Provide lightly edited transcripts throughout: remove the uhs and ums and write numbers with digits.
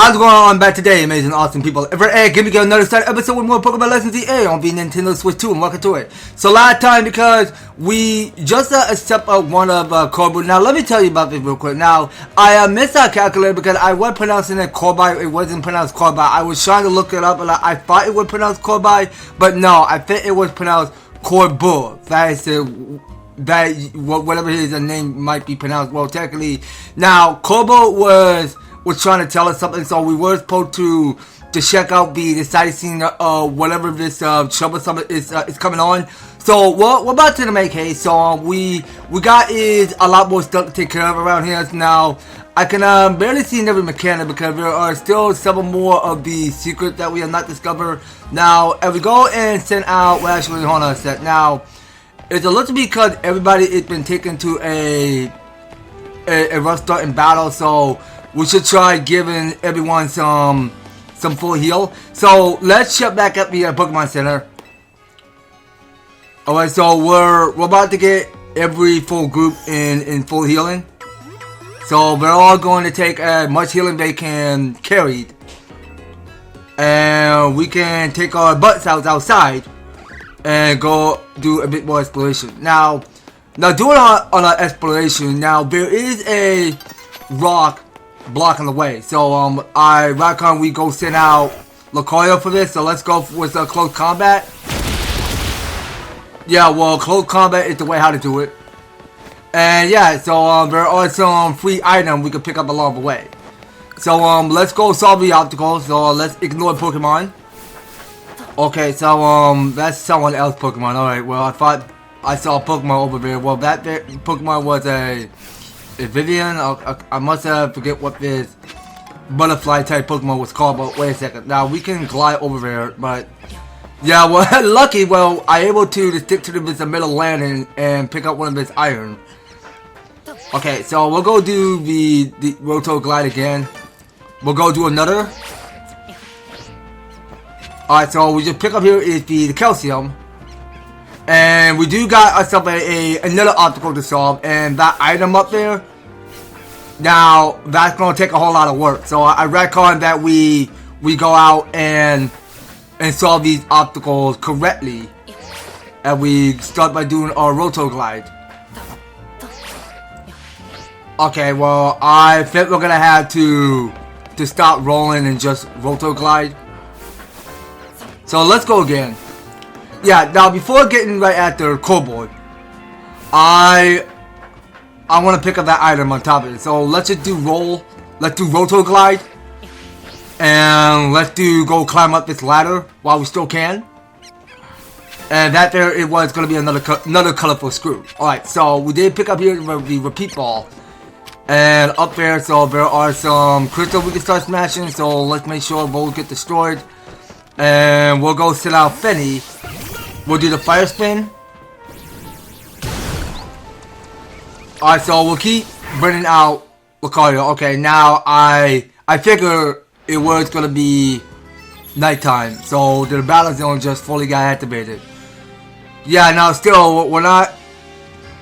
How's it going on back today, amazing, awesome people? EverTastic, give me another start episode with more Pokémon Legends Z-A on the Nintendo Switch 2, and welcome to it. So last time, because we just accept one of Corbeau. Now let me tell you about this real quick. Now, I missed our calculator because I was pronouncing it Corbeau. It wasn't pronounced Corbeau. I was trying to look it up, and I thought it was pronounced Corbeau, but no, I think it was pronounced Corbeau. That is whatever his name might be pronounced. Well, technically, now Corbeau was trying to tell us something, so we were supposed to check out the sightseeing whatever this troublesome is coming on. So we're about to make haste. So we got is a lot more stuff to take care of around here. So now I can barely see every mechanic because there are still several more of the secrets that we have not discovered. Now if we go and send out, well, actually hold on a sec. Now it's a little because everybody has been taken to a Rust start in battle, so we should try giving everyone some full heal. So let's check back up the Pokemon Center. Alright, so we're about to get every full group in full healing. So they're all going to take as much healing they can carry. And we can take our butts outside and go do a bit more exploration. Now doing on our exploration, now there is a rock blocking the way. So I reckon we go send out Glalie for this. So let's go with close combat. Yeah, well, close combat is the way how to do it. And yeah, so there are some free items we can pick up along the way. So let's go solve the obstacles. So let's ignore Pokemon. Okay, so that's someone else Pokemon. Alright, well, I thought I saw a Pokemon over there. Well, that Pokemon was a Vivian. I must forget what this butterfly type Pokemon was called, but wait a second. Now we can glide over there, but yeah, well, lucky. Well, I able to stick to this middle landing and pick up one of this iron. Okay, so we'll go do the Roto Glide again. We'll go do another. Alright, so we just pick up here is the calcium. And we do got ourselves another obstacle to solve, and that item up there, now that's going to take a whole lot of work. So I reckon that we go out and solve these obstacles correctly, and we start by doing our Roto Glide. Okay, well, I think we're going to have to stop rolling and just Roto Glide. So let's go again. Yeah, now before getting right after Corbeau, I want to pick up that item on top of it. So let's just do let's do Roto Glide, and let's go climb up this ladder while we still can. And that there it was going to be another colorful screw. Alright, so we did pick up here the repeat ball. And up there, so there are some crystals we can start smashing. So let's make sure those get destroyed. And we'll go sit out Fenny. We'll do the fire spin. Alright, so we'll keep bringing out Glalie. Okay, now I figure it was gonna be nighttime, so the battle zone just fully got activated. Yeah, now still we're not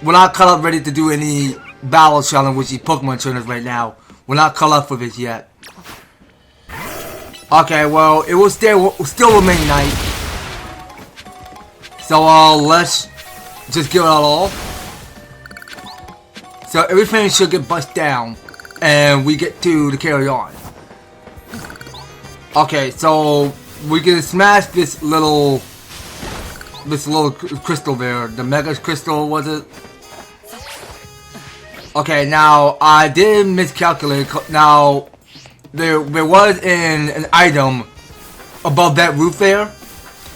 caught up ready to do any battle challenge with these Pokemon Trainers right now. We're not caught up for this yet. Okay, well, it will still remain night. So let's just give it all. So everything should get bust down, and we get to carry on. Okay, so we can smash this little crystal there. The Mega Crystal, was it? Okay, now I did miscalculate. Now there was an item above that roof there.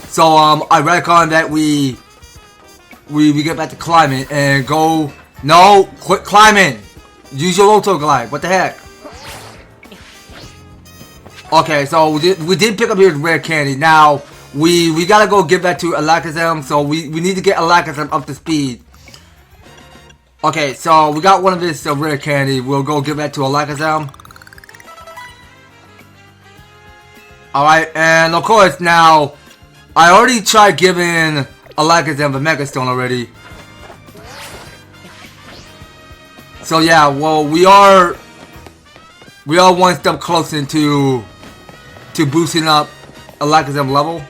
So I reckon that we get back to climbing and go. No, quit climbing. Use your Roto Glide. What the heck? Okay, so we did pick up here rare candy. Now we gotta go give that to Alakazam. So we need to get Alakazam up to speed. Okay, so we got one of this rare candy. We'll go give that to Alakazam. Alright, and of course now I already tried giving Alakazam the Mega Stone already. So yeah, well, we are We are one step closer to boosting up Alakazam level.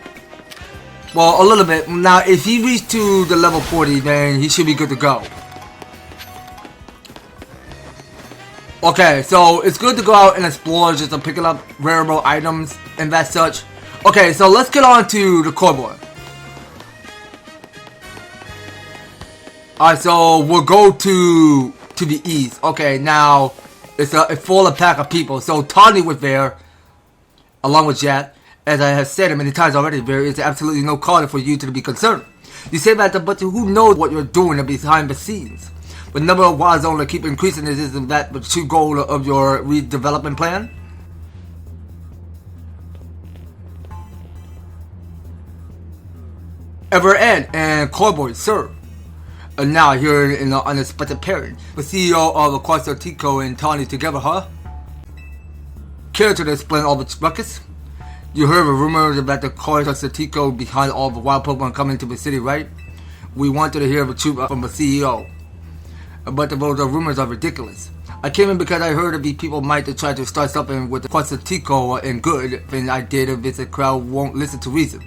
Well, a little bit. Now, if he reaches to the level 40, then he should be good to go. Okay, so it's good to go out and explore just to picking up rareable items and that such. Okay, so let's get on to the Corbeau. Alright, so we'll go to the east. Okay, now it's a full pack of people. So Tawny was there, along with Jack. As I have said many times already, there is absolutely no cause for you to be concerned. You say that, but who knows what you're doing behind the scenes? The number of wild zones that keep increasing, isn't that the true goal of your redevelopment plan? EverTastic and Corbeau, sir. And now here in the unexpected pairing, the CEO of Aquatic Tico and Tawny together, huh? Care to explain all the ruckus? You heard the rumors about the Aquatic Tico behind all the wild Pokemon coming to the city, right? We wanted to hear the truth from the CEO. But the rumors are ridiculous. I came in because I heard that people might try to start something with the Aquatic Tico and good, then I did if it's a crowd won't listen to reason.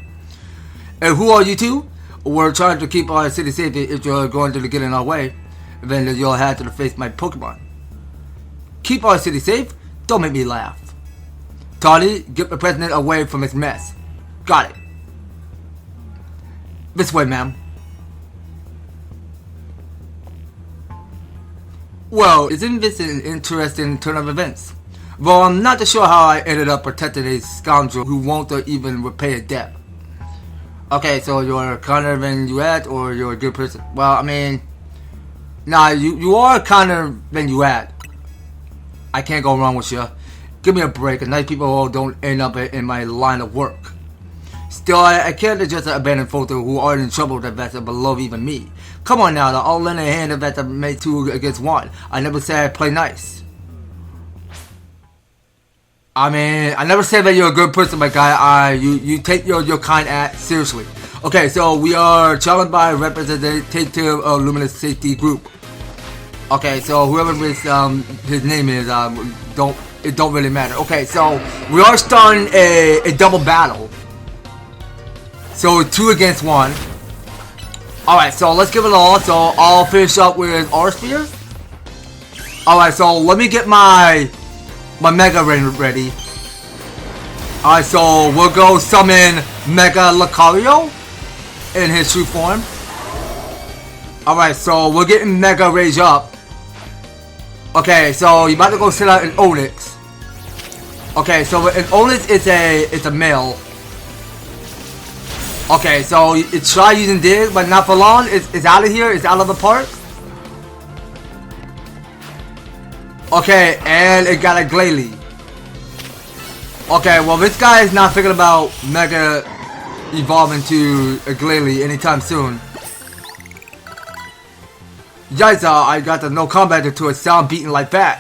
And who are you two? We're trying to keep our city safe. If you're going to get in our way, then you'll have to face my Pokemon. Keep our city safe? Don't make me laugh. Tawny, get the president away from his mess. Got it. This way, ma'am. Well, isn't this an interesting turn of events? Well, I'm not sure how I ended up protecting a scoundrel who won't even repay a debt. Okay, so you're kinder than you act, or you're a good person? Well, I mean, nah, you are kinder than you act. I can't go wrong with you. Give me a break. Nice people don't end up in my line of work. Still, I can't just abandon folks who are in trouble that below even me. Come on now, I'll lend a hand if that's made 2 against 1. I never said I play nice. I mean, I never said that you're a good person, my guy. You take your kind act seriously. Okay, so we are challenged by a representative of Luminous Safety Group. Okay, so whoever his name is, it don't really matter. Okay, so we are starting a double battle. So 2 against 1. Alright, so let's give it all. So I'll finish up with R-Sphere. Alright, so let me get my Mega Rain ready. Alright, so we'll go summon Mega Lucario in his true form. Alright, so we're getting Mega Rage up. Okay, so you about to go sit out an Onix. Okay, so an Onix is a male. Okay, so try using Dig, but not for long. It's out of here. It's out of the park. Okay, and it got a Glalie. Okay, well this guy is not thinking about Mega evolving to a Glalie anytime soon. Yikes, I got the no combat to a sound beating like that.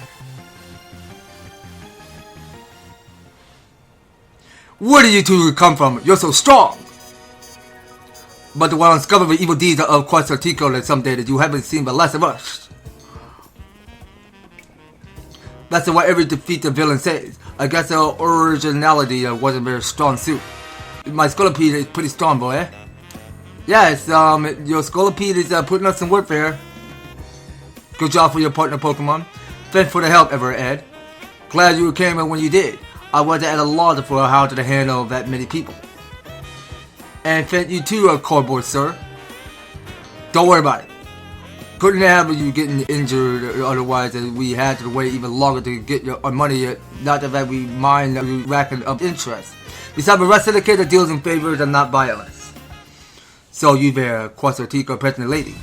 Where do you two come from? You're so strong. But the one uncovered the evil deeds of Aquatic Tico that someday that you haven't seen but less of us. That's what every defeated villain says. I guess the originality wasn't very strong suit. My Scolipede is pretty strong, boy, eh? Yes, your Scolipede is putting us in work there. Good job for your partner Pokemon. Thanks for the help, EverTastic. Glad you came in when you did. I wasn't at a loss for how to handle that many people. And thank you too, Corbeau, sir. Don't worry about it. Couldn't have you getting injured otherwise, we had to wait even longer to get your money. Not that we mind you racking up interest. Besides, the Rust Syndicate deals in favors and not violence. So you there, Aquatic Tico, President Lady.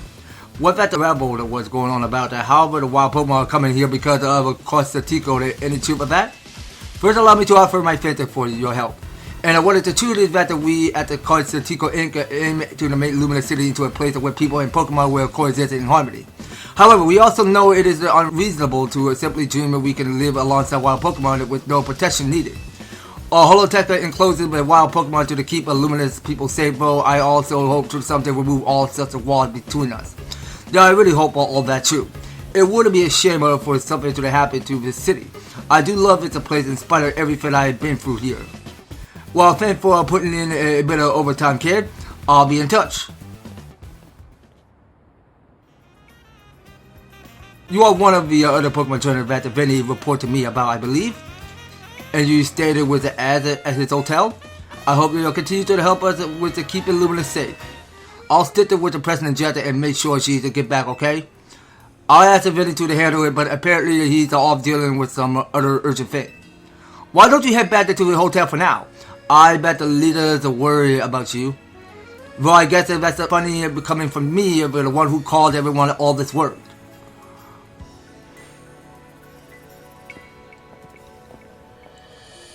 What that the rabble that was going on about that? However, the wild Pokemon are coming here because of Aquatic Tico. Any truth of that? First, allow me to offer my thanks for your help. And what is the truth is that we at the Aquatic Tico Inc. aim to make Luminous City into a place where people and Pokemon will coexist in harmony. However, we also know it is unreasonable to simply dream that we can live alongside wild Pokemon with no protection needed. A holotech encloses with wild Pokemon to keep a Luminous people safe, though I also hope to someday remove all such walls between us. Yeah, I really hope all that true. It wouldn't be a shame for something to happen to this city. I do love it's a place in spite of everything I've been through here. Well, thanks for putting in a bit of overtime, kid. I'll be in touch. You are one of the other Pokemon trainers that Vinny reported to me about, I believe. And you stayed with the at his hotel. I hope you'll continue to help us with the keeping Luminous safe. I'll stick with the President Jetta and make sure she's to get back, okay? I'll ask Vinny to handle it, but apparently he's off dealing with some other urgent thing. Why don't you head back to the hotel for now? I bet the leaders are worried about you. Well, I guess that's funny coming from me, the one who caused everyone all this work.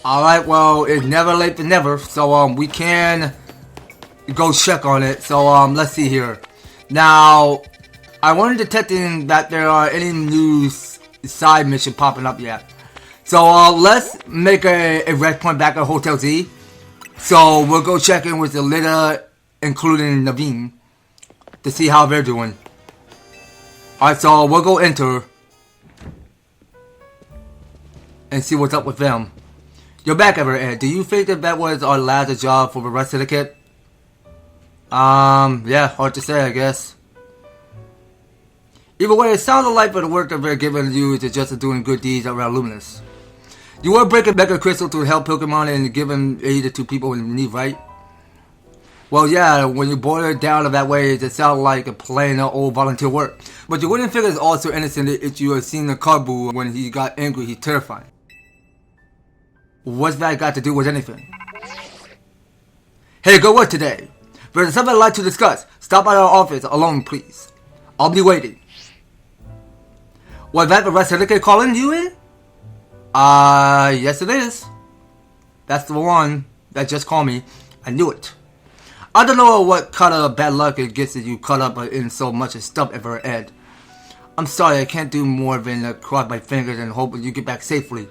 Alright, well, it's never late than never, so we can go check on it. So let's see here. Now, I wasn't detecting that there are any new side mission popping up yet. So let's make a rest point back at Hotel Z. So we'll go check in with the leader, including Naveen, to see how they're doing. Alright, so we'll go enter and see what's up with them. You're back, Ed. Do you think that was our last job for the Rust Syndicate? Yeah, hard to say, I guess. Either way, it sounds like the work that they're giving you is just doing good deeds around Luminous. You were breaking Mega Crystal to help Pokemon and giving aid to people in need, right? Well, yeah, when you boil it down that way, it sounds like a plain old volunteer work. But you wouldn't figure it's also innocent if you had seen the Corbeau when he got angry. He's terrifying. What's that got to do with anything? Hey, good work today. There's something I'd like to discuss. Stop by our office alone, please. I'll be waiting. Was that the Rust Syndicate calling you in? Yes it is. That's the one that just called me. I knew it. I don't know what kind of bad luck it gets that you caught up in so much stuff, Ed. I'm sorry, I can't do more than cross my fingers and hope you get back safely.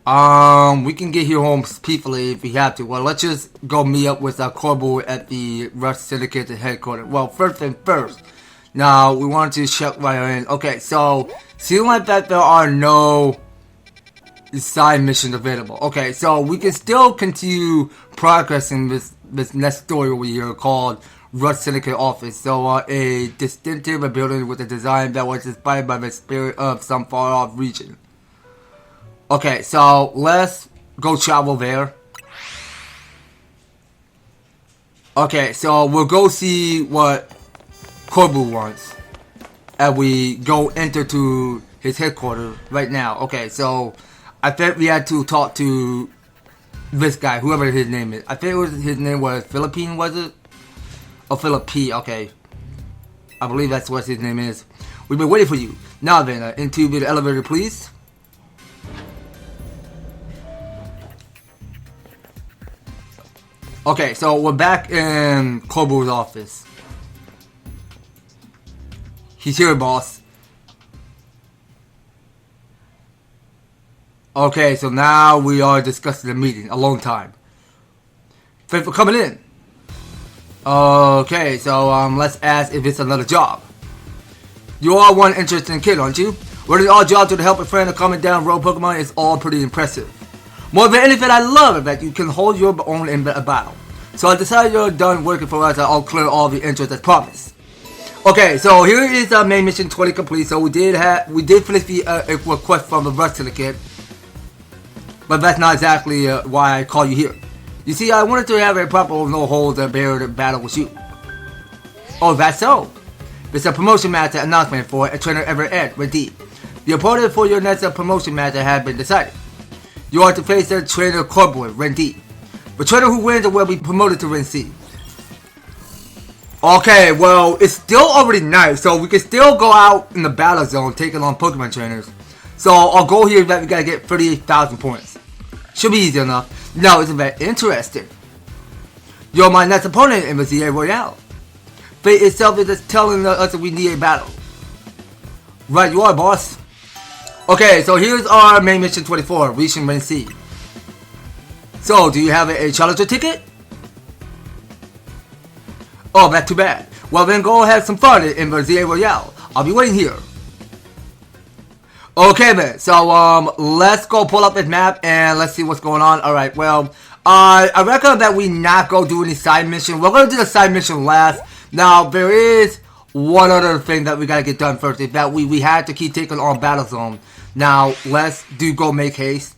We can get here home peacefully if we have to. Well, let's just go meet up with Corbeau at the Rust Syndicate headquarters. Well, first thing first. Now, we want to check right in. Okay, so, seems like that there are no side missions available. Okay, so we can still continue progressing this next story over here called Rust Syndicate Office. So, a distinctive building with a design that was inspired by the spirit of some far-off region. Okay, so let's go travel there. Okay, so we'll go see what Corbeau wants. And we go enter to his headquarters right now. Okay, so I think we had to talk to this guy, whoever his name is. I think his name was Philippine, was it? Oh, Philip P, okay. I believe that's what his name is. We've been waiting for you. Now then, into the elevator, please. Okay, so we're back in Corbeau's office. He's here, boss. Okay, so now we are discussing the meeting. A long time. Thanks for coming in. Okay, so let's ask if it's another job. You are one interesting kid, aren't you? Running all jobs to help a friend or calming down road Pokemon is all pretty impressive. More than anything, I love it that you can hold your own in a battle. So I decided you're done working for us. I'll clear all the interests as promised. Okay, so here is our main mission 20 complete. So we did finish the request from the Rust Syndicate, but that's not exactly why I call you here. You see, I wanted to have a proper no holds barrier battle with you. Oh, that's so. It's a promotion match announcement for a trainer Ed. Indeed, the opponent for your next promotion match has been decided. You are to face the trainer Corbeau, Rendy. The trainer who wins will be promoted to Ren C. Okay, well, it's still already night, so we can still go out in the battle zone taking on Pokemon trainers. So our goal here is that we gotta get 38,000 points. Should be easy enough. Now, isn't that interesting? You're my next opponent in the Z-A Royale. Fate itself is just telling us that we need a battle. Right, you are, boss. Okay, so here's our main mission 24, reaching Ren C. So, do you have a challenger ticket? Oh, that's too bad. Well then go have some fun in the Z-A Royale. I'll be waiting here. Okay man, so let's go pull up this map and let's see what's going on. Alright, well, I recommend that we not go do any side mission. We're gonna do the side mission last. Now there is one other thing that we gotta get done first, is that we had to keep taking on Battle Zone. Now let's go make haste.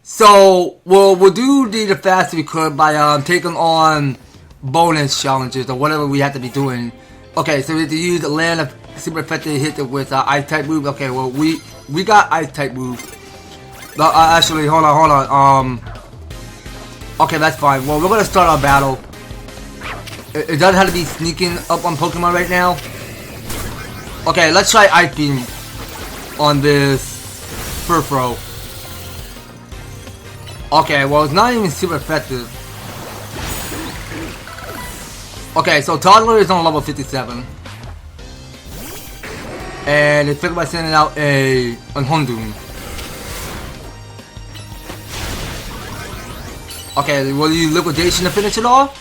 So we'll do the fastest we could by taking on bonus challenges or whatever we have to be doing. Okay, so we have to use the land of super effective hit it with ice type move. Okay, well we got ice type move. Actually, hold on. Okay, that's fine. Well, we're gonna start our battle. It doesn't have to be sneaking up on Pokemon right now. Okay, let's try Ice Beam on this Furfro. Okay, well it's not even super effective. Okay, so Toddler is on level 57. And it's figured by sending out a Hondoon. Okay, will you liquidation to finish it off?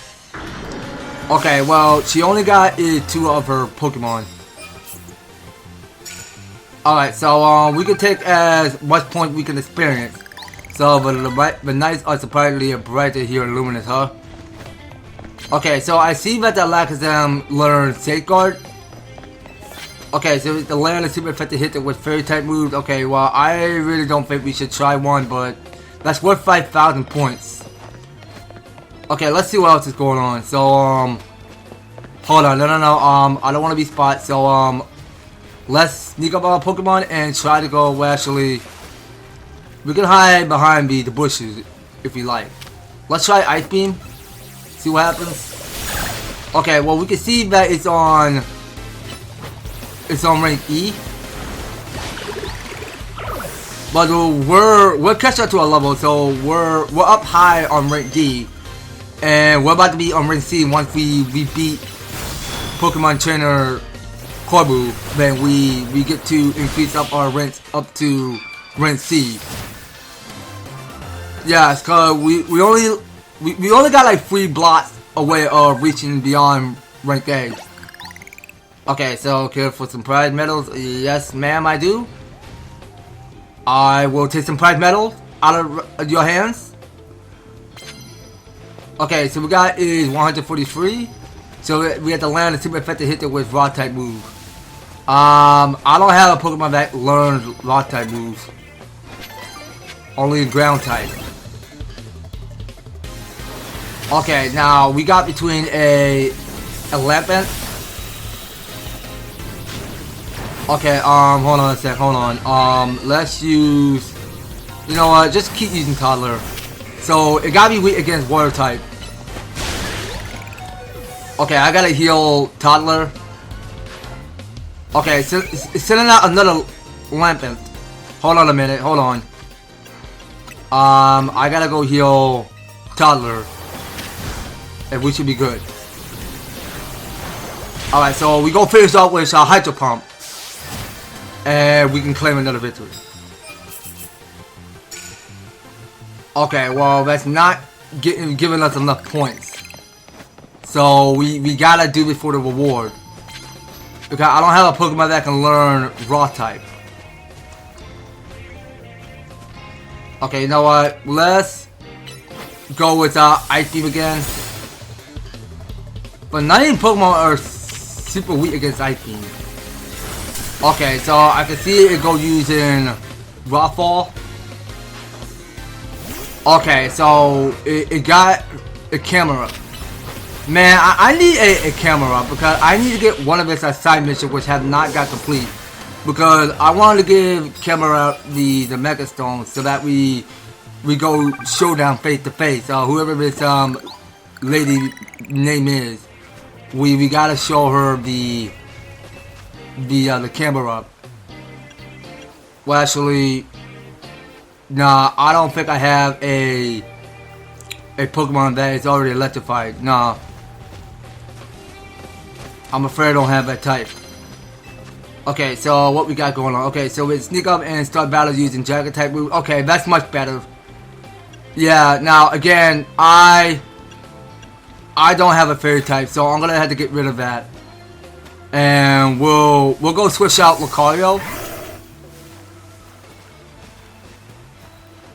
Okay, well, she only got 2 of her Pokemon. Alright, so we can take as much point we can experience. So the nights are surprisingly brighter here in Luminous, huh? Okay, so I see that the Alakazam learned Safeguard. Okay, so the land is super effective hit it with fairy type moves. Okay, well I really don't think we should try one, but that's worth 5,000 points. Okay, let's see what else is going on. So hold on, no, I don't want to be spot. So let's sneak up on our Pokemon and try to go. Well, actually, we can hide behind the bushes if we like. Let's try Ice Beam. See what happens. Okay, well we can see that it's on rank E, but we're catching up to our level, so we're up high on rank D, and we're about to be on rank C once we beat Pokemon Trainer Corbeau. Then we get to increase up our ranks up to rank C. Yeah, it's cause we only got like 3 blocks away of reaching beyond rank A. Okay, so care for some prize medals? Yes, ma'am, I do. I will take some prize medals out of your hands. Okay, so we got is 143. So we have to land a super effective hit it with rock type move. I don't have a Pokemon that learns rock type moves. Only ground type. Okay, now we got between a Lampent. Okay, hold on a sec, hold on. Let's use, you know what, just keep using Toddler. So, it gotta be weak against water type. Okay, I gotta heal Toddler. Okay, so it's sending out another Lampent. Hold on a minute, hold on. I gotta go heal Toddler. And we should be good. Alright, so we go finish off with Hydro Pump. And we can claim another victory. Okay, well that's not giving us enough points. So we gotta do this for the reward. Because I don't have a Pokemon that can learn Raw type. Okay, you know what? Let's go with Ice Beam again. But not even Pokemon are super weak against Ice Beam. Okay, so I can see it go using Rockfall. Okay, so it got a camera. Man, I need a camera because I need to get one of its side missions which have not got complete. Because I wanted to give camera the Mega Stone so that we go showdown face to face. Whoever this lady name is, we gotta show her the camera. Well, actually, nah, I don't think I have a Pokemon that is already electrified. Nah, I'm afraid I don't have that type. Okay, so what we got going on? Okay, so we sneak up and start battle using Dragon type move. Okay, that's much better. Yeah, now again, I don't have a fairy type, so I'm gonna have to get rid of that. And we'll go switch out Lucario.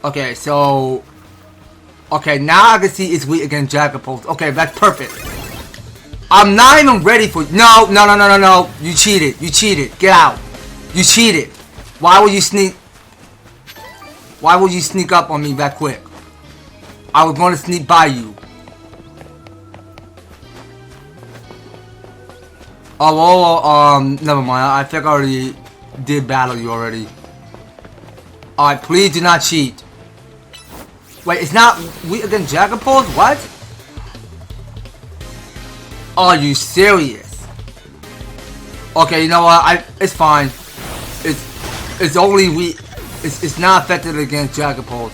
Okay, so okay, now I can see it's weak against Dragapult. Okay, that's perfect. I'm not even ready for no. You cheated. You cheated. Get out. You cheated. Why would you sneak? Why would you sneak up on me that quick? I was going to sneak by you. Oh, well, never mind. I think I already did battle you already. Alright, please do not cheat. Wait, it's not weak against Dragapult? What? Are you serious? Okay, you know what? It's fine. It's only weak. It's not effective against Dragapult.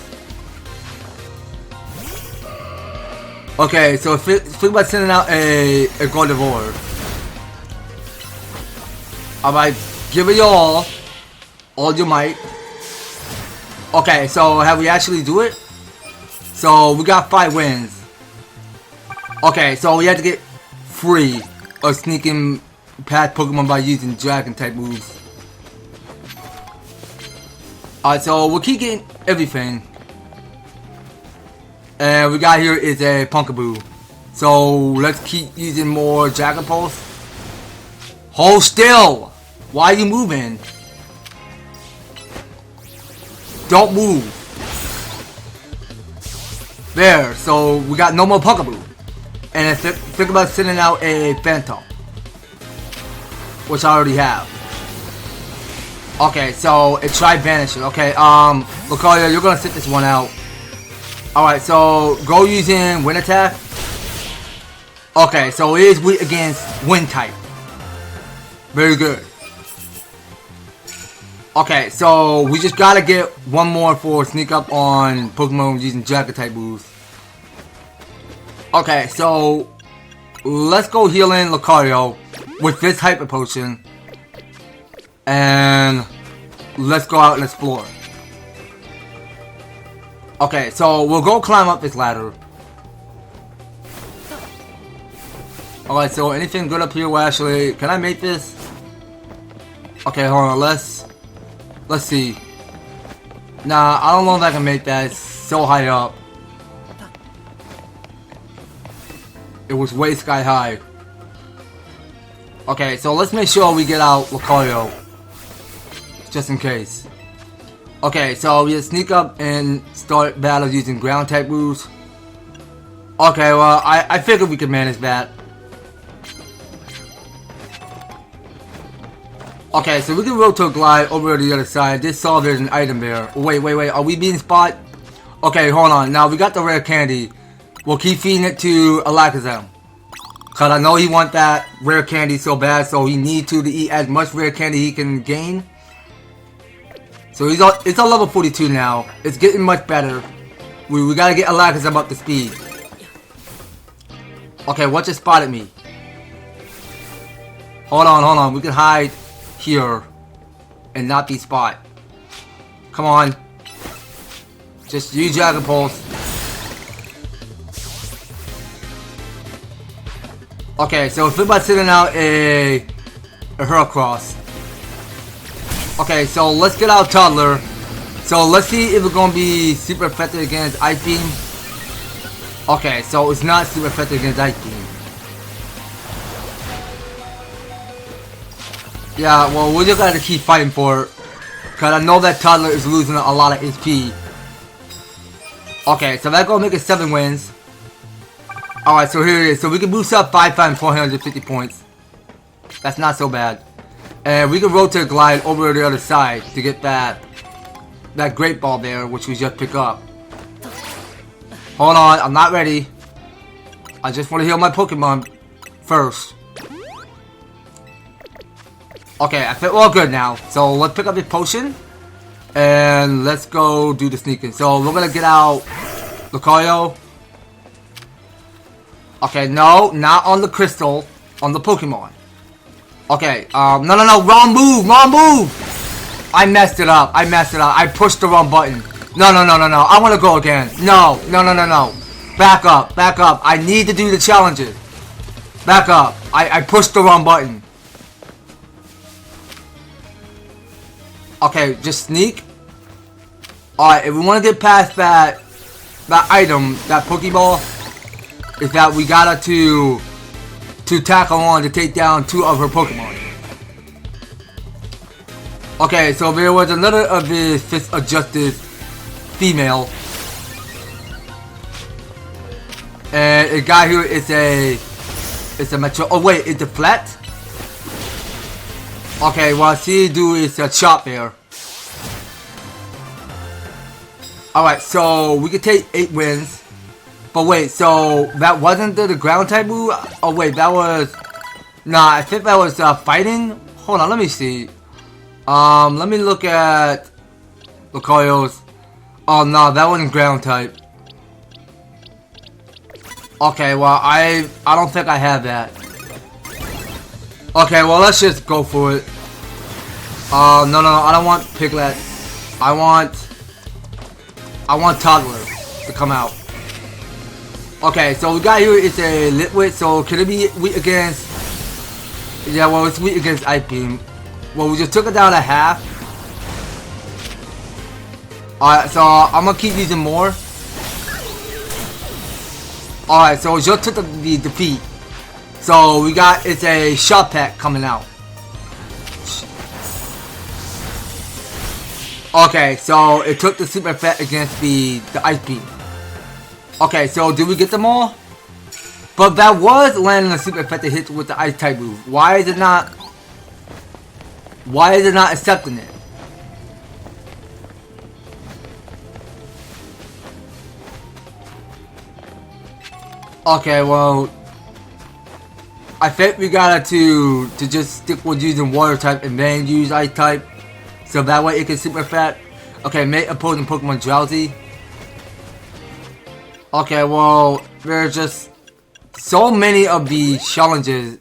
Okay, so think about sending out a Gardevoir. Alright, give it all your might. Okay, so have we actually do it? So we got 5 wins. Okay, so we have to get free of sneaking past Pokemon by using Dragon type moves. Alright, so we'll keep getting everything. And we got here is a Pokémon. So let's keep using more Dragon Pulse. Hold still! Why are you moving? Don't move. There, so we got no more Pokémon. And think about sending out a Phantom, which I already have. Okay, so it tried vanishing. Okay, Lucario, you're gonna sit this one out. Alright, so go using Wind Attack. Okay, so it is weak against Wind type. Very good. Okay, so we just gotta get one more for sneak up on Pokemon using Dragon type moves. Okay, so let's go healing Lucario with this Hyper Potion. And let's go out and explore. Okay, so we'll go climb up this ladder. Alright, so anything good up here? Well, actually, can I make this? Okay, hold on, let's see. Nah, I don't know if I can make that. It's so high up. It was way sky high. Okay, so let's make sure we get out Lucario. Just in case. Okay, so we just sneak up and start battles using ground type moves. Okay, well, I figured we could manage that. Okay, so we can rotate glide over to the other side. Just saw there's an item there. Wait, are we being spot? Okay, hold on. Now we got the rare candy. We'll keep feeding it to Alakazam. Cause I know he wants that rare candy so bad, so he needs to eat as much rare candy he can gain. So it's on level 42 now. It's getting much better. We gotta get Alakazam up to speed. Okay, what just spotted me? Hold on. We can hide here and not be spot. Come on. Just use Dragon Pulse. Okay, so we're about sending out a Heracross. Okay, so let's get out Toddler. So let's see if it's gonna be super effective against Ice Beam. Okay, so it's not super effective against Ice Beam. Yeah, well, we just gotta keep fighting for it. Cause I know that Toddler is losing a lot of HP. Okay, so that's gonna make it 7 wins. Alright, so here it is. So we can boost up 5 times 450 points. That's not so bad. And we can rotate glide over to the other side to get that great ball there, which we just pick up. Hold on, I'm not ready. I just want to heal my Pokemon first. Okay, I feel all good now. So let's pick up this potion. And let's go do the sneaking. So we're gonna get out Lucario. Okay, no, not on the crystal, on the Pokemon. Okay, no, wrong move! I messed it up, I pushed the wrong button. No, I want to go again. No. Back up, I need to do the challenges. Back up, I pushed the wrong button. Okay, just sneak. Alright, if we want to get past that item, that Pokeball, is that we gotta to tackle on to take down 2 of her Pokemon. Okay, so there was another of the fifth adjusted female. And a guy here is a metro. Oh wait, it's a flat? Okay, what I see you do is a chop there. Alright, so we could take 8 wins. But wait, so that wasn't the ground type move? Oh wait, that was... Nah, I think that was fighting? Hold on, let me see. Let me look at Lucario's. Oh no, that wasn't ground type. Okay, well I don't think I have that. Okay, well let's just go for it. No, I don't want Piglet. I want Toddler to come out. Okay, so we got here is a Litwit, so can it be weak against... Yeah, well it's weak against Ice Beam. Well, we just took it down to half. Alright, so I'm gonna keep using more. Alright, so we just took the defeat. So we got, it's a shot pack coming out. Okay, so it took the super effect against the Ice Beam. Okay, so did we get them all? But that was landing a super effective hit with the ice type move. Why is it not accepting it? Okay, well, I think we gotta to just stick with using water type and then use ice type, so that way it can super effect. Okay, make opposing Pokemon drowsy. Okay, well, there's just so many of the challenges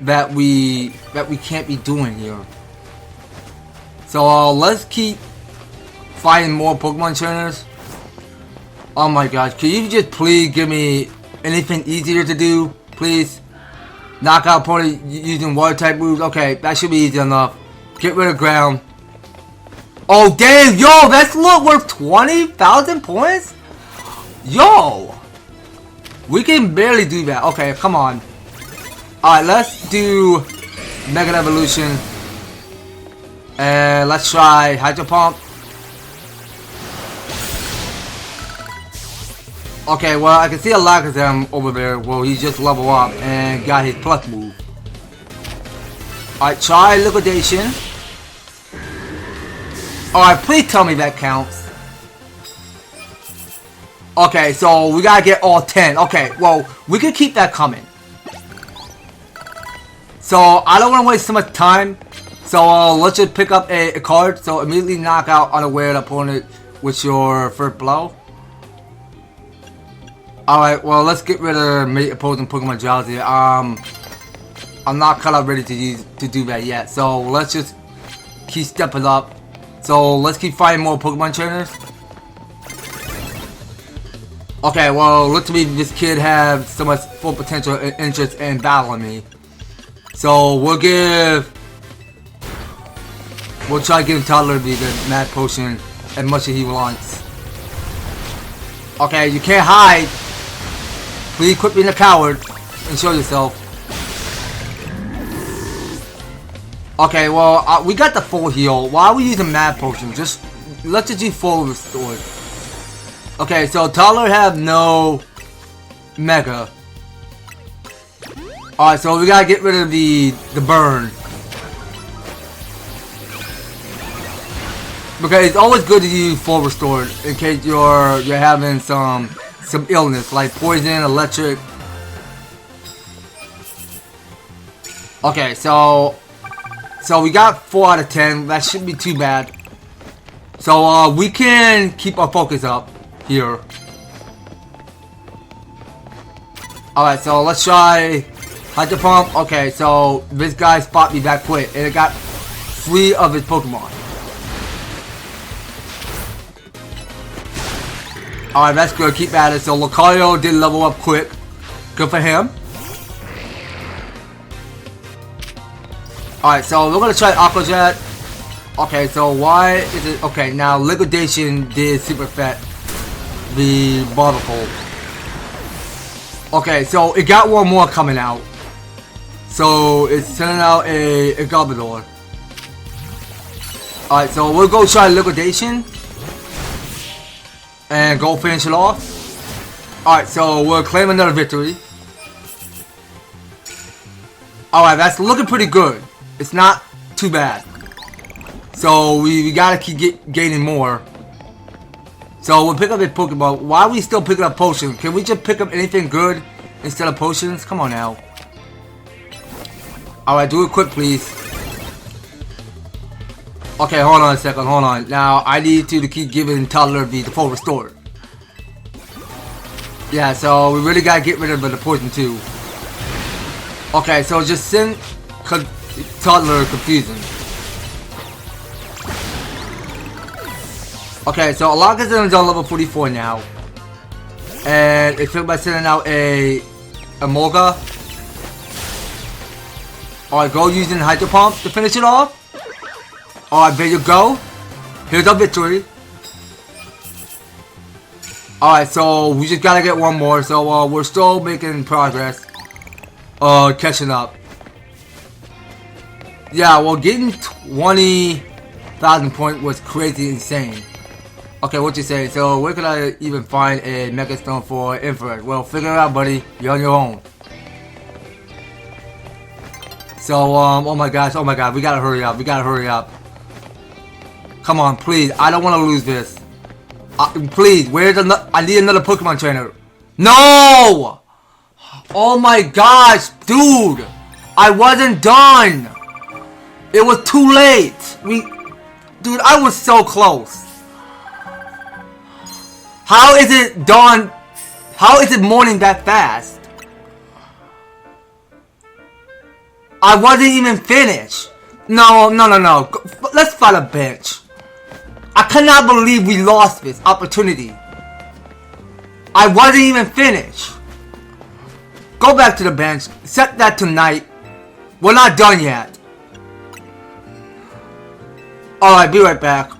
that we can't be doing here. So let's keep finding more Pokemon trainers. Oh my gosh, can you just please give me anything easier to do, please? Knock out opponent using water type moves. Okay, that should be easy enough. Get rid of ground. Oh damn, yo, that's worth 20,000 points? Yo! We can barely do that. Okay, come on. Alright, let's do Mega Evolution. And let's try Hydro Pump. Okay, well, I can see a lot of them over there. Well, he just leveled up and got his plus move. Alright, try Liquidation. Alright, please tell me that counts. Okay, so we gotta get all 10. Okay, well, we can keep that coming. So, I don't want to waste so much time. So, let's just pick up a card. So, immediately knock out unaware opponent with your first blow. Alright, well, let's get rid of mate opposing Pokemon Drowsy. I'm not kind of ready to do that yet. So, let's just keep stepping up. So, let's keep finding more Pokemon trainers. Okay, well, looks to me this kid has so much full potential and interest in battling me. So we'll try to give Toddler the mad potion as much as he wants. Okay, you can't hide. Please quit being a coward and show yourself. Okay, well, we got the full heal. Why are we using mad potion? Let's just do full restored. Okay, so Toddler have no Mega. Alright, so we gotta get rid of the burn. Because it's always good to use full restored in case you're having some illness like poison, electric. Okay, so we got 4 out of 10. That shouldn't be too bad. So we can keep our focus up here. Alright, so let's try Hydro Pump. Okay, so this guy spot me that quick, and it got 3 of his Pokemon. Alright, that's good. Keep at it. So Lucario did level up quick. Good for him. Alright, so we're gonna try Aqua Jet. Okay, so why is it... Okay, now Liquidation did super affect the Barnacle. Okay, so it got one more coming out. So it's sending out a Goblador. Alright, so we'll go try Liquidation. And go finish it off. Alright, so we'll claim another victory. Alright, that's looking pretty good. It's not too bad. So we gotta keep gaining more. So we'll pick up a Pokemon. Why are we still picking up potions? Can we just pick up anything good instead of potions? Come on now. Alright, do it quick please. Okay, hold on a second, hold on. Now I need to keep giving Toddler the full restore. Yeah, so we really gotta get rid of the poison too. Okay, so just send Toddler confusing. Okay, so Alakazam is on level 44 now. And it's by sending out a Molga. Alright, go using Hydro Pump to finish it off. Alright, there you go. Here's our victory. Alright, so we just gotta get one more. So we're still making progress. Catching up. Yeah, well, getting 20,000 points was crazy insane. Okay, what you say? So where could I even find a Mega Stone for Infrared? Well, figure it out, buddy. You're on your own. So, oh my gosh, we gotta hurry up, Come on, please, I don't want to lose this. Please, where's another? I need another Pokemon trainer. No! Oh my gosh, dude! I wasn't done! It was too late! Dude, I was so close. How is it dawn? How is it morning that fast? I wasn't even finished. No. Let's fight a bench. I cannot believe we lost this opportunity. I wasn't even finished. Go back to the bench. Set that tonight. We're not done yet. Alright, be right back.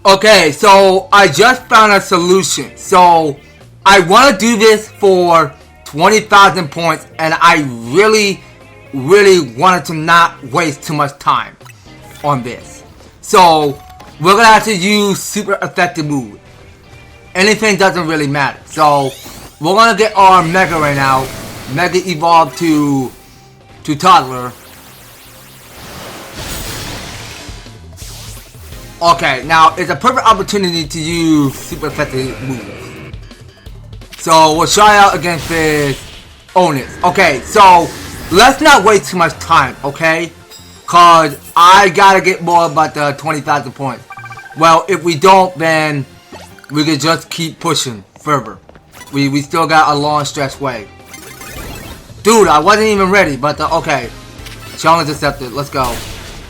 Okay, so I just found a solution. So I want to do this for 20,000 points, and I really wanted to not waste too much time on this. So we're gonna have to use super effective move. Anything doesn't really matter. So we're gonna get our Mega right now. Mega evolve to Toddler. Okay, now it's a perfect opportunity to use super effective moves. So we'll try out against this Onix. Okay, so let's not waste too much time, okay? Cause I gotta get more about the 20,000 points. Well, if we don't, then we can just keep pushing further. We still got a long stretch way. Dude, I wasn't even ready, but okay. Challenge accepted. Let's go.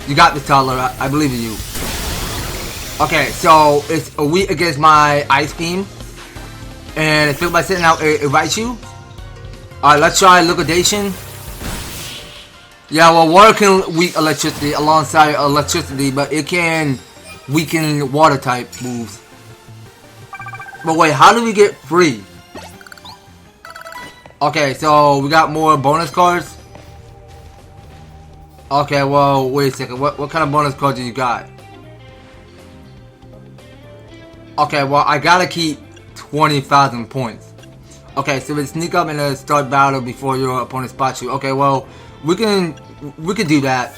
You got this, Toddler. I believe in you. Okay, so it's a weak against my Ice Beam. And it's by sending out a Raichu. Alright, let's try Liquidation. Yeah, well, water can weak electricity alongside electricity, but it can weaken water type moves. But wait, how do we get free? Okay, so we got more bonus cards. Okay, well, wait a second. What kind of bonus cards do you got? Okay, well, I gotta keep 20,000 points. Okay, so we sneak up and start battle before your opponent spots you. Okay, well, we can do that.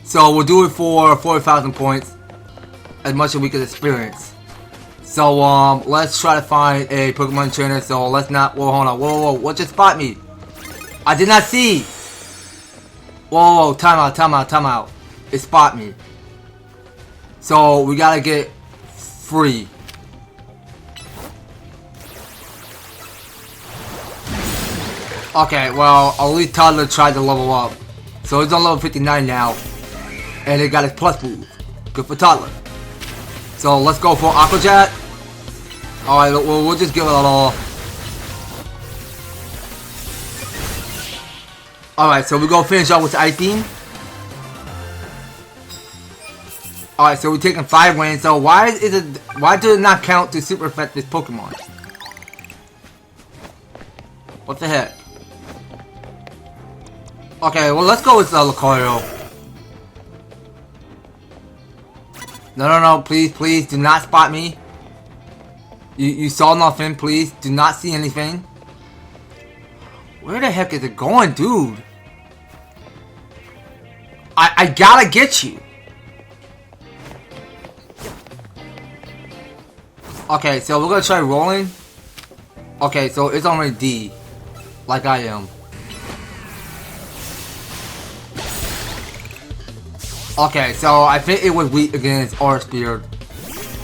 So we'll do it for 40,000 points, as much as we can experience. So let's try to find a Pokemon trainer. So let's not. Whoa, hold on. Whoa, what just spot me? I did not see. Whoa, time out. It spot me. So we gotta get free. Okay, well, at least Toddler tried to level up. So he's on level 59 now. And he got his plus move. Good for Toddler. So let's go for Aqua Jet. Alright, we'll just give it a all. Alright, so we go finish up with the Ice Beam. Alright, so we're taking 5 wins. So why does it not count to super effect this Pokemon? What the heck? Okay, well let's go with Lucario. No, please, do not spot me. You saw nothing, please. Do not see anything. Where the heck is it going, dude? I gotta get you. Okay, so we're gonna try rolling. Okay, so it's only D. Like I am. Okay, so I think it was weak against our Spear.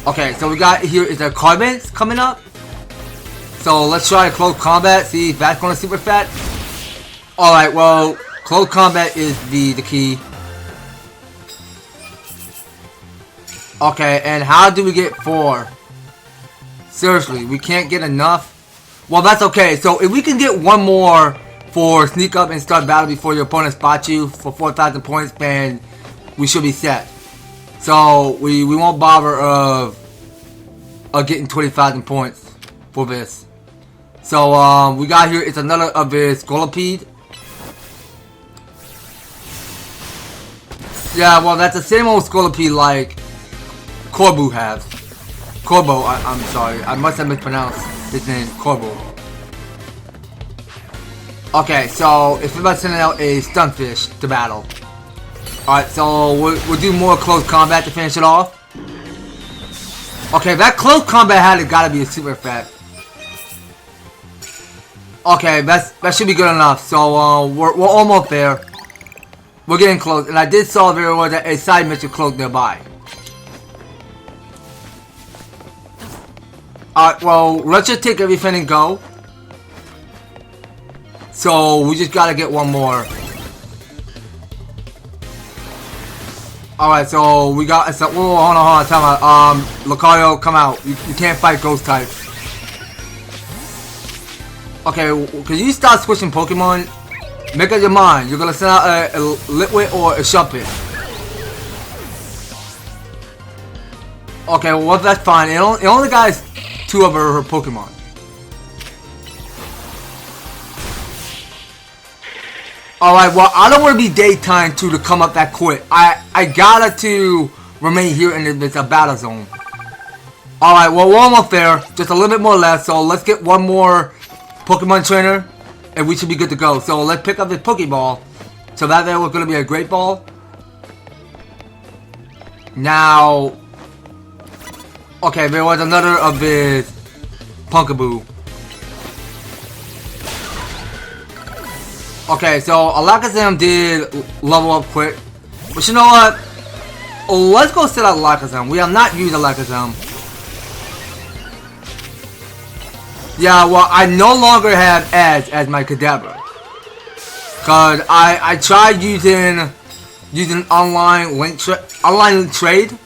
Okay, so we got here is a Carbons coming up. So let's try close combat, see if that's gonna super fat. Alright, well, close combat is the key. Okay, and how do we get 4? Seriously, we can't get enough. Well, that's okay. So if we can get one more for sneak up and start battle before your opponent spots you for 4,000 points, then we should be set. So we won't bother of getting 20,000 points for this. So we got here, it's another of his Scolipede. Yeah, well that's the same old Scolipede like Corbeau has. Corbeau, I'm sorry, I must have mispronounced his name, Corbeau. Okay, so if we're about to send out a Stunfish to battle. Alright, so we'll do more close combat to finish it off. Okay, that close combat had gotta be a super effect. Okay, that should be good enough. So we're almost there. We're getting close, and I did saw there was a side mission close nearby. Alright, well, let's just take everything and go. So we just gotta get one more. Alright, so we got. So, whoa, hold on, time out. Lucario, come out. You can't fight ghost types. Okay, can you stop switching Pokemon? Make up your mind. You're gonna send out a Litwit or a Shuppet. Okay, well that's fine. It only got 2 of her Pokemon. Alright, well I don't want to be daytime to come up that quick. I gotta to remain here in this battle zone. Alright, well we're almost there. Just a little bit more left. So let's get one more Pokemon Trainer. And we should be good to go. So let's pick up this Pokeball. So that there was going to be a Great Ball. Now. Okay, there was another of this Punkaboo. Okay, so Alakazam did level up quick. But you know what? Let's go set out Alakazam. We have not used Alakazam. Yeah, well, I no longer have Edge as my Kadabra. Cause I tried using online trade.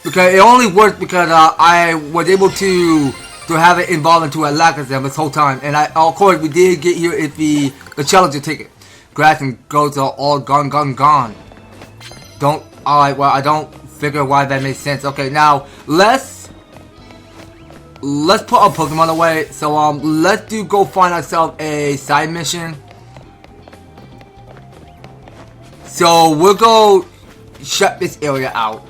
Because it only worked because I was able to have it involved into Alakazam this whole time. And of course we did get here if the challenger ticket. Grass and goats are all gone. Alright, well I don't figure why that makes sense. Okay, now let's put our Pokemon away. So let's go find ourselves a side mission. So we'll go shut this area out.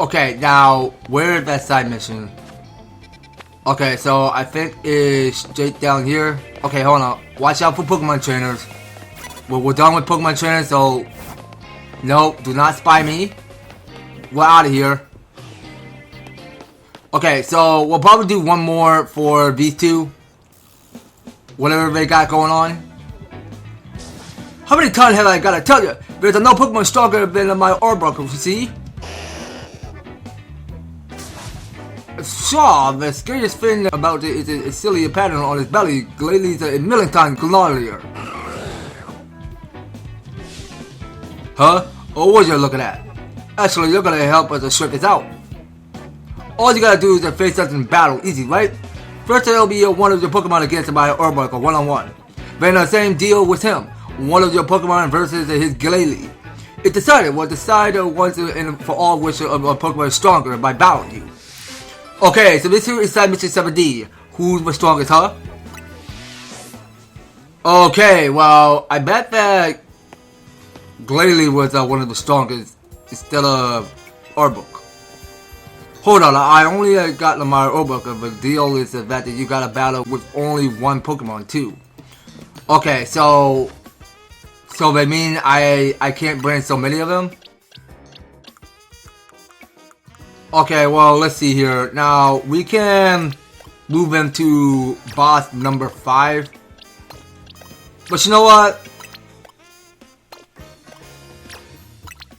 Okay, now where is that side mission? Okay, so I think it's straight down here. Okay, hold on. Watch out for Pokemon Trainers. We're done with Pokemon Trainers, so no, do not spy me. We're out of here. Okay, so we'll probably do one more for these two. Whatever they got going on. How many times have I gotta tell you? There's no Pokemon stronger than my Arbok, you see? Sure, the scariest thing about it is a silly pattern on his belly. Glalie's a million times glorier. Huh? Oh, what you looking at? Actually, you're gonna help us to sort this out. All you gotta do is face us in battle, easy, right? First it'll be one of your Pokemon against my Arbok, one-on-one. Then the same deal with him. One of your Pokemon versus his Glalie. It decided will decide once and for all which a Pokemon is stronger by battling you. Okay, so this here is side mission 7D. Who's the strongest, huh? Okay, well, I bet that Glalie was one of the strongest instead of Arbok. Hold on, I only got my Arbok, but the deal is the fact that you got to battle with only one Pokemon too. Okay, so that means I can't bring so many of them? Okay, well, let's see here. Now, we can move them to boss number 5. But you know what?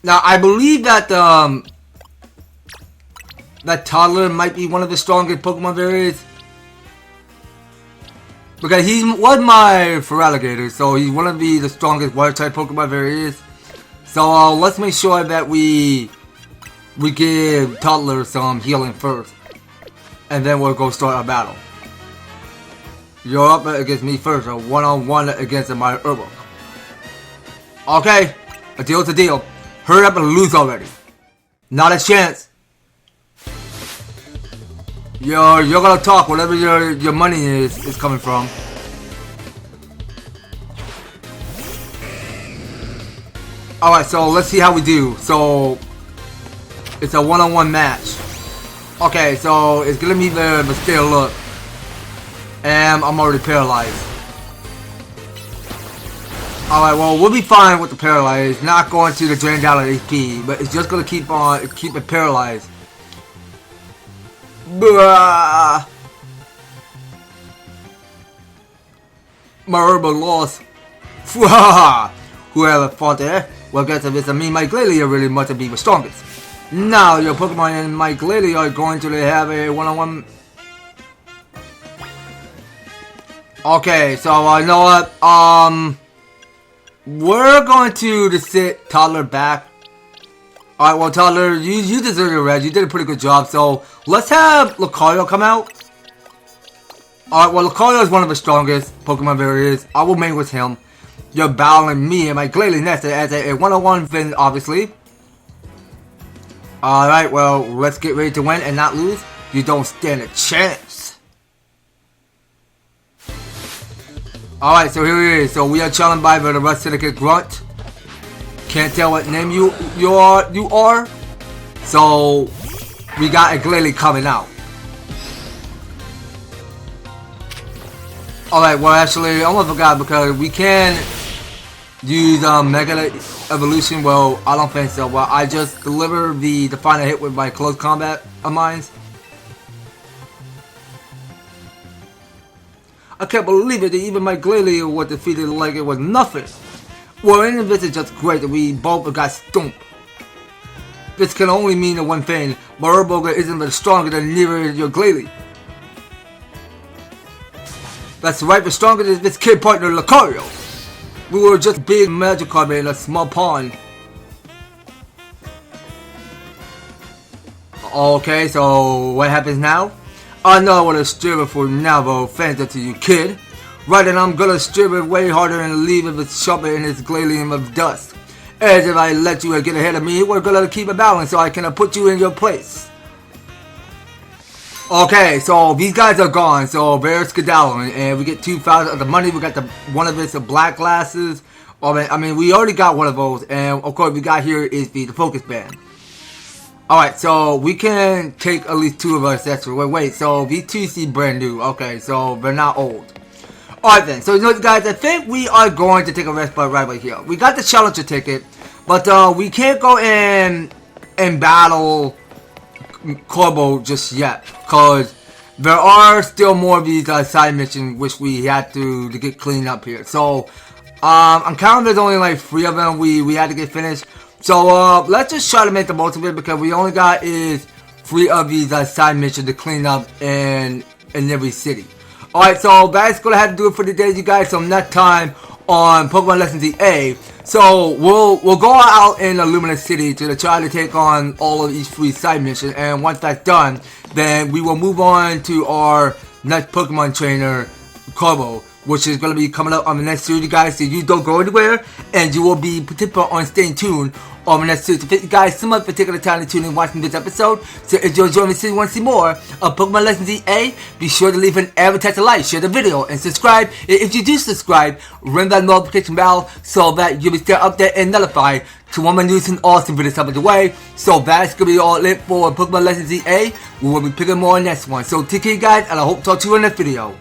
Now, I believe that that toddler might be one of the strongest Pokemon variants. Because he was my Feraligatr, so he's one of the strongest water-type Pokemon variants. So let's make sure that we give Toddler some healing first. And then we'll go start our battle. You're up against me first, a one-on-one against my Arbok. Okay, a deal's a deal. Hurry up and lose already. Not a chance. You're gonna talk whatever your money is coming from. Alright, so let's see how we do. So it's a one-on-one match. Okay, so it's gonna be the still look. And I'm already paralyzed. Alright, well, we'll be fine with the paralyzed. Not going to the drain down of HP, but it's just gonna keep it paralyzed. Blah. My Arbok lost. Whoever fought there, well, guess if it's me, my Glalie really must be the strongest. Now your Pokemon and my Glalie are going to have a one-on-one. Okay, so you know what? We're going to just sit Toddler back. Alright, well, Toddler, you deserve your red. You did a pretty good job. So let's have Lucario come out. Alright, well, Lucario is one of the strongest Pokemon there is. I will main with him. You're battling me and my Glalie next as a one-on-one thing, obviously. Alright, well, let's get ready to win and not lose. You don't stand a chance. Alright, so here it is. So we are challenged by the Rust Syndicate Grunt. Can't tell what name you are. So we got a Glalie coming out. Alright, well actually I almost forgot because we can use Mega Evolution. Well, I don't think so. Well, I just deliver the final hit with my close combat of mine. I can't believe it that even my Glalie was defeated like it was nothing. Well, any of this is just great that we both got stumped. This can only mean the one thing. My Arbok isn't as stronger than neither is your Glalie. That's right, we're stronger than this kid partner Lucario. We were just big Magikarp in a small pond. Okay, so what happens now? I know what a stripper for now, though, thanks to you, kid. Right, and I'm gonna strip it way harder and leave it with sharper in its Glalie of dust. As if I let you get ahead of me, we're gonna keep it balanced so I can put you in your place. Okay, so these guys are gone, so they're skedaddling, and we get 2,000 of the money. We got one of it's black glasses. I mean, we already got one of those, and of course we got here is the focus band. Alright, so we can take at least 2 of us extra. Wait, so these 2 seem brand new. Okay, so they're not old. Alright then, so you know guys, I think we are going to take a rest right here. We got the challenger ticket, but we can't go in and battle Corbeau just yet, because there are still more of these side missions which we had to get cleaned up here. So I'm counting there's only like 3 of them we had to get finished. So let's just try to make the most of it because we only got is 3 of these side missions to clean up in every city. Alright, so that's gonna have to do it for today, you guys. So next time on Pokémon Legends Z-A, so we'll go out in Luminous City to try to take on all of these 3 side missions, and once that's done, then we will move on to our next Pokemon trainer, Corbeau, which is going to be coming up on the next series, guys. So you don't go anywhere, and you will be participating on staying tuned on the next series. So thank you guys so much for taking the time to tune in and watching this episode. So if you're enjoying this series and want to see more of Pokemon Legends Z-A, be sure to leave an EverTastic like, share the video, and subscribe. And if you do subscribe, ring that notification bell so that you'll be still updated and notified to one of my news and awesome videos coming your way. So that's going to be all it for Pokemon Legends Z-A. We will be picking more on next one. So take care, guys, and I hope to talk to you in the next video.